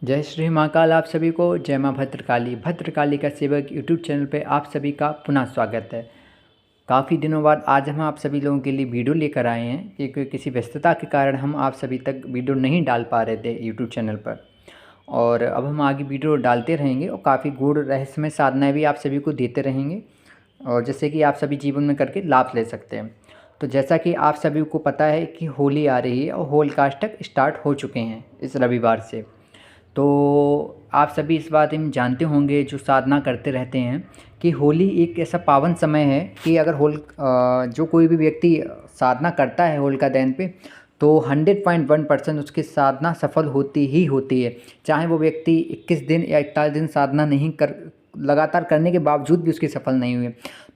जय श्री महाकाल। आप सभी को जय माँ भद्रकाली। भद्रकाली का सेवक यूट्यूब चैनल पे आप सभी का पुनः स्वागत है। काफ़ी दिनों बाद आज हम आप सभी लोगों के लिए वीडियो लेकर आए हैं, क्योंकि किसी व्यस्तता के कारण हम आप सभी तक वीडियो नहीं डाल पा रहे थे यूट्यूब चैनल पर। और अब हम आगे वीडियो डालते रहेंगे और काफ़ी गूढ़ रहस्यमय साधनाएँ भी आप सभी को देते रहेंगे, और जैसे कि आप सभी जीवन में करके लाभ ले सकते हैं। तो जैसा कि आप सभी को पता है कि होली आ रही है और होलिकाष्टक स्टार्ट हो चुके हैं इस रविवार से। तो आप सभी इस बात में जानते होंगे, जो साधना करते रहते हैं, कि होली एक ऐसा पावन समय है कि अगर जो कोई भी व्यक्ति साधना करता है होलिका दहन पे, तो 100.1% उसकी साधना सफल होती ही होती है। चाहे वो व्यक्ति 21 दिन या 41 दिन साधना नहीं कर लगातार करने के बावजूद भी उसकी सफल नहीं हुई।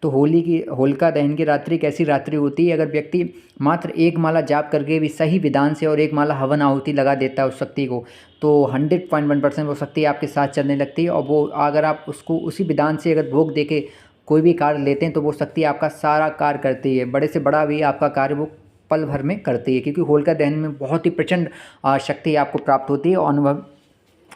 तो होलिका दहन की रात्रि एक ऐसी रात्रि होती है, अगर व्यक्ति मात्र एक माला जाप करके भी सही विधान से और एक माला हवन आहुति लगा देता है उस शक्ति को, तो 100.1% वो शक्ति आपके साथ चलने लगती है। और वो अगर आप उसको उसी विधान से अगर भोग देके कोई भी कार्य लेते हैं, तो वो शक्ति आपका सारा कार्य करती है। बड़े से बड़ा भी आपका कार्य वो पल भर में करती है, क्योंकि होलिका दहन में बहुत ही प्रचंड शक्ति आपको प्राप्त होती है और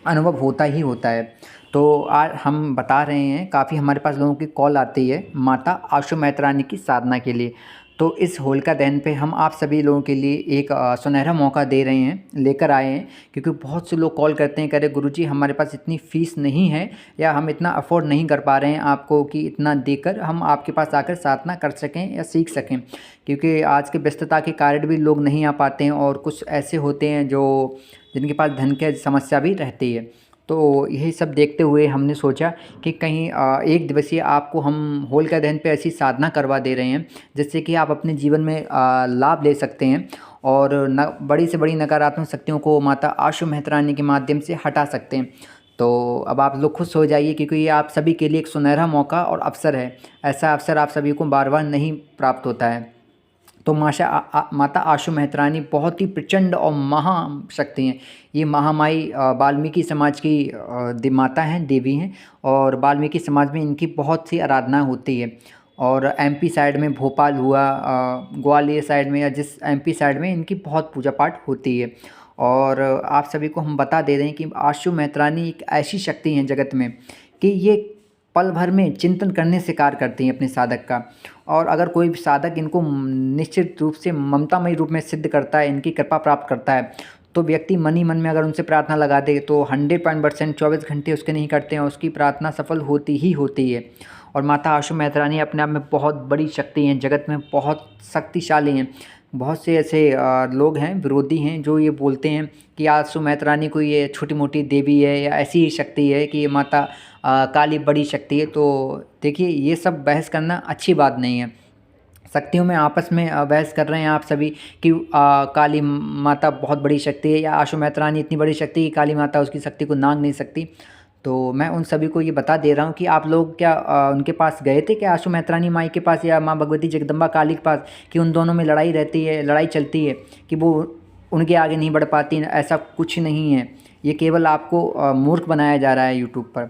अनुभव होता ही होता है। तो आज हम बता रहे हैं, काफ़ी हमारे पास लोगों की कॉल आती है माता आशु महतरानी की साधना के लिए। तो इस होलिका दहन पे हम आप सभी लोगों के लिए एक सुनहरा मौका दे रहे हैं, लेकर आए हैं। क्योंकि बहुत से लोग कॉल करते हैं, कह रहे गुरुजी हमारे पास इतनी फ़ीस नहीं है, या हम इतना अफोर्ड नहीं कर पा रहे हैं आपको कि इतना देकर हम आपके पास आकर साधना कर सकें या सीख सकें। क्योंकि आज के व्यस्तता के कारण भी लोग नहीं आ पाते हैं, और कुछ ऐसे होते हैं जिनके पास धन की समस्या भी रहती है। तो यही सब देखते हुए हमने सोचा कि कहीं एक दिवसीय आपको हम होलिका दहन पे ऐसी साधना करवा दे रहे हैं, जिससे कि आप अपने जीवन में लाभ ले सकते हैं और बड़ी से बड़ी नकारात्मक शक्तियों को माता आशु महतरानी के माध्यम से हटा सकते हैं। तो अब आप लोग खुश हो जाइए, क्योंकि ये आप सभी के लिए एक सुनहरा मौका और अवसर है। ऐसा अवसर आप सभी को बार बार नहीं प्राप्त होता है। तो माता आशु महतरानी बहुत ही प्रचंड और महाशक्ति हैं। ये महामाई वाल्मीकि समाज की माता हैं, देवी हैं, और वाल्मीकि समाज में इनकी बहुत सी आराधना होती है। और एमपी साइड में भोपाल हुआ, ग्वालियर साइड में, या जिस एमपी साइड में इनकी बहुत पूजा पाठ होती है। और आप सभी को हम बता दे रहे हैं कि आशु महतरानी एक ऐसी शक्ति हैं जगत में कि ये पल भर में चिंतन करने से कार्य करती हैं अपने साधक का। और अगर कोई भी साधक इनको निश्चित रूप से ममतामयी रूप में सिद्ध करता है, इनकी कृपा प्राप्त करता है, तो व्यक्ति मन ही मन में अगर उनसे प्रार्थना लगा दे, तो 100% 24 घंटे उसके नहीं करते हैं, उसकी प्रार्थना सफल होती ही होती है। और माता आशु महतरानी अपने आप में बहुत बड़ी शक्ति हैं, जगत में बहुत शक्तिशाली हैं। बहुत से ऐसे लोग हैं, विरोधी हैं, जो ये बोलते हैं कि आशु महतरानी कोई ये छोटी मोटी देवी है, या ऐसी ही शक्ति है कि ये माता काली बड़ी शक्ति है। तो देखिए, ये सब बहस करना अच्छी बात नहीं है। शक्तियों में आपस में बहस कर रहे हैं आप सभी कि काली माता बहुत बड़ी शक्ति है, या आशु महतरानी इतनी बड़ी शक्ति कि काली माता उसकी शक्ति को नांग नहीं सकती। तो मैं उन सभी को ये बता दे रहा हूँ कि आप लोग क्या उनके पास गए थे क्या, आशु महतरानी माई के पास या माँ भगवती जगदम्बा काली के पास, कि उन दोनों में लड़ाई रहती है, लड़ाई चलती है कि वो उनके आगे नहीं बढ़ पाती? ऐसा कुछ नहीं है। ये केवल आपको मूर्ख बनाया जा रहा है यूट्यूब पर।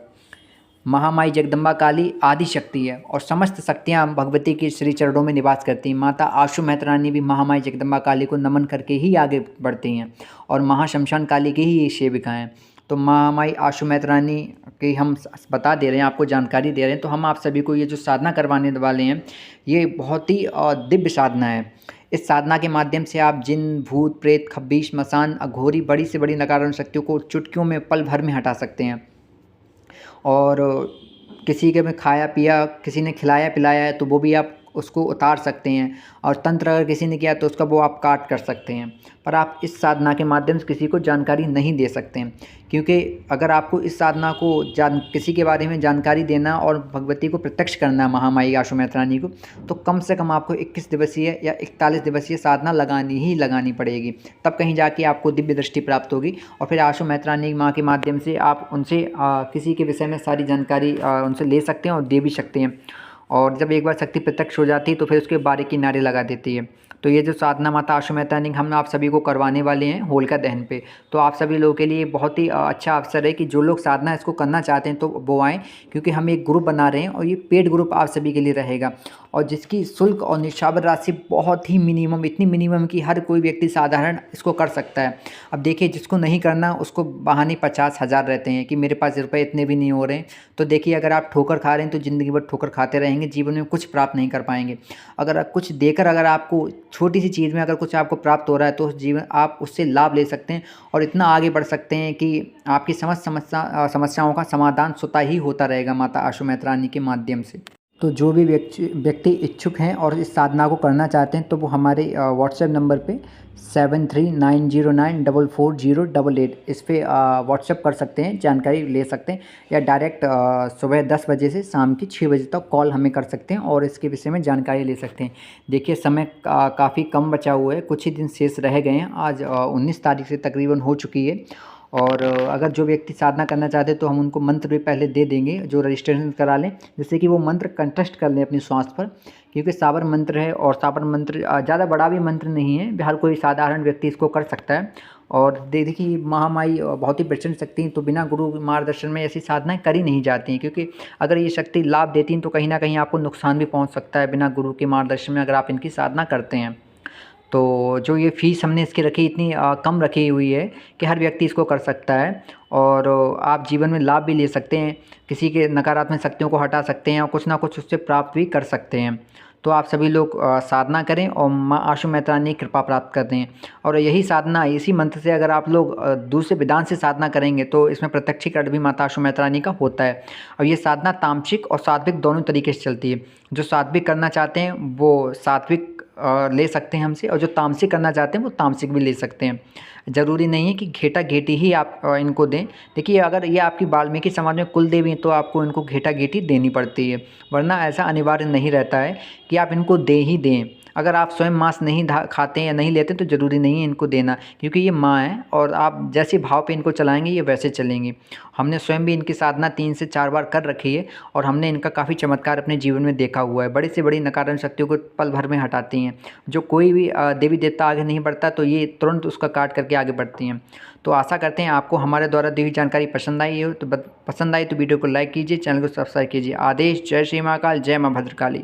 महामाई जगदम्बा काली आदि शक्ति है, और समस्त शक्तियाँ भगवती के श्री चरणों में निवास करती हैं। माता आशु महतरानी भी महामाई जगदम्बा काली को नमन करके ही आगे बढ़ती हैं, और महाशमशान काली की ही ये सेविका हैं। तो महामाई आशु महतरानी की हम बता दे रहे हैं, आपको जानकारी दे रहे हैं। तो हम आप सभी को ये जो साधना करवाने वाले हैं, ये बहुत ही दिव्य साधना है। इस साधना के माध्यम से आप जिन, भूत, प्रेत, खब्बीश, मसान, अघोरी, बड़ी से बड़ी नकारात्मक शक्तियों को चुटकियों में पल भर में हटा सकते हैं। और किसी के में खाया पिया, किसी ने खिलाया पिलाया है, तो वो भी आप उसको उतार सकते हैं। और तंत्र अगर किसी ने किया तो उसका वो आप काट कर सकते हैं। पर आप इस साधना के माध्यम से किसी को जानकारी नहीं दे सकते हैं, क्योंकि अगर आपको इस साधना को किसी के बारे में जानकारी देना और भगवती को प्रत्यक्ष करना है, महामाई आशु महतरानी को, तो कम से कम आपको 21 दिवसीय या 41 दिवसीय साधना लगानी पड़ेगी। तब कहीं जाके आपको दिव्य दृष्टि प्राप्त होगी, और फिर आशु महतरानी माँ के माध्यम से आप उनसे किसी के विषय में सारी जानकारी उनसे ले सकते हैं और दे भी सकते हैं। और जब एक बार शक्ति प्रत्यक्ष हो जाती है, तो फिर उसके बारे किनारे लगा देती है। तो ये जो साधना माता आशु महतरानी हम आप सभी को करवाने वाले हैं होलिका दहन पे, तो आप सभी लोगों के लिए बहुत ही अच्छा अवसर है कि जो लोग साधना इसको करना चाहते हैं तो वो आएँ, क्योंकि हम एक ग्रुप बना रहे हैं, और ये पेड ग्रुप आप सभी के लिए रहेगा। और जिसकी शुल्क और निशावर राशि बहुत ही मिनिमम, इतनी मिनिमम कि हर कोई व्यक्ति साधारण इसको कर सकता है। अब देखिए, जिसको नहीं करना उसको बहाने 50,000 रहते हैं कि मेरे पास रुपए इतने भी नहीं हो रहे हैं। तो देखिए, अगर आप ठोकर खा रहे हैं तो ज़िंदगी भर ठोकर खाते रहेंगे, जीवन में कुछ प्राप्त नहीं कर पाएंगे। अगर आप कुछ देकर, अगर आपको छोटी सी चीज़ में अगर कुछ आपको प्राप्त हो रहा है तो उस जीवन आप उससे लाभ ले सकते हैं और इतना आगे बढ़ सकते हैं कि आपकी समस्त समस्याओं का समाधान स्वतः ही होता रहेगा माता आशु मैत्रानी के माध्यम से। तो जो भी व्यक्ति इच्छुक हैं और इस साधना को करना चाहते हैं तो वो हमारे व्हाट्सएप नंबर पे 7390944088 इस पे व्हाट्सएप कर सकते हैं, जानकारी ले सकते हैं, या डायरेक्ट सुबह 10 बजे से शाम की 6 बजे तक कॉल हमें कर सकते हैं और इसके विषय में जानकारी ले सकते हैं। देखिए, समय काफ़ी कम बचा हुआ है, कुछ ही दिन शेष रह गए हैं। आज 19 तारीख से तकरीबन हो चुकी है। और अगर जो व्यक्ति साधना करना चाहते हैं तो हम उनको मंत्र भी पहले दे देंगे, जो रजिस्ट्रेशन करा लें, जिससे कि वो मंत्र कंठस्थ कर लें अपनी स्वास्थ्य पर, क्योंकि साबर मंत्र है और साबर मंत्र ज़्यादा बड़ा भी मंत्र नहीं है, हर कोई साधारण व्यक्ति इसको कर सकता है। और देखिए, महामाई बहुत ही प्रचंड शक्ति हैं, तो बिना गुरु मार्गदर्शन में ऐसी साधनाएं करी नहीं जाती हैं, क्योंकि अगर ये शक्ति लाभ देती हैं तो कहीं ना कहीं आपको नुकसान भी पहुंच सकता है बिना गुरु के मार्गदर्शन में, अगर आप इनकी साधना करते हैं। तो जो ये फ़ीस हमने इसकी रखी, इतनी कम रखी हुई है कि हर व्यक्ति इसको कर सकता है और आप जीवन में लाभ भी ले सकते हैं, किसी के नकारात्मक शक्तियों को हटा सकते हैं और कुछ ना कुछ उससे प्राप्त भी कर सकते हैं। तो आप सभी लोग साधना करें और माँ आशु मैत्रानी की कृपा प्राप्त करते हैं। और यही साधना, इसी मंत्र से अगर आप लोग दूसरे विधान से साधना करेंगे तो इसमें प्रत्यक्षीकरण भी माता आशु मैत्रानी का होता है। और ये साधना तामसिक और सात्विक दोनों तरीके से चलती है। जो सात्विक करना चाहते हैं वो सात्विक ले सकते हैं हमसे, और जो तामसिक करना चाहते हैं वो तामसिक भी ले सकते हैं। ज़रूरी नहीं है कि घेटा घेटी ही आप इनको दें। देखिए, अगर ये आपकी वाल्मीकि समाज में कुल देवी हैं तो आपको इनको घेटा घेटी देनी पड़ती है, वरना ऐसा अनिवार्य नहीं रहता है कि आप इनको दे ही दें। अगर आप स्वयं मांस नहीं खाते हैं या नहीं लेते तो ज़रूरी नहीं है इनको देना, क्योंकि ये माँ है और आप जैसे भाव पे इनको चलाएंगे ये वैसे चलेंगी। हमने स्वयं भी इनकी साधना 3 से 4 बार कर रखी है और हमने इनका काफ़ी चमत्कार अपने जीवन में देखा हुआ है। बड़ी से बड़ी नकारात्मक शक्तियों को पल भर में हटाती हैं। जो कोई भी देवी देवता आगे नहीं बढ़ता तो ये तुरंत उसका काट करके आगे बढ़ती हैं। तो आशा करते हैं आपको हमारे द्वारा दी हुई जानकारी पसंद आई हो, तो वीडियो को लाइक कीजिए, चैनल को सब्सक्राइब कीजिए। आदेश, जय श्री महाकाल, जय माँ भद्रकाली।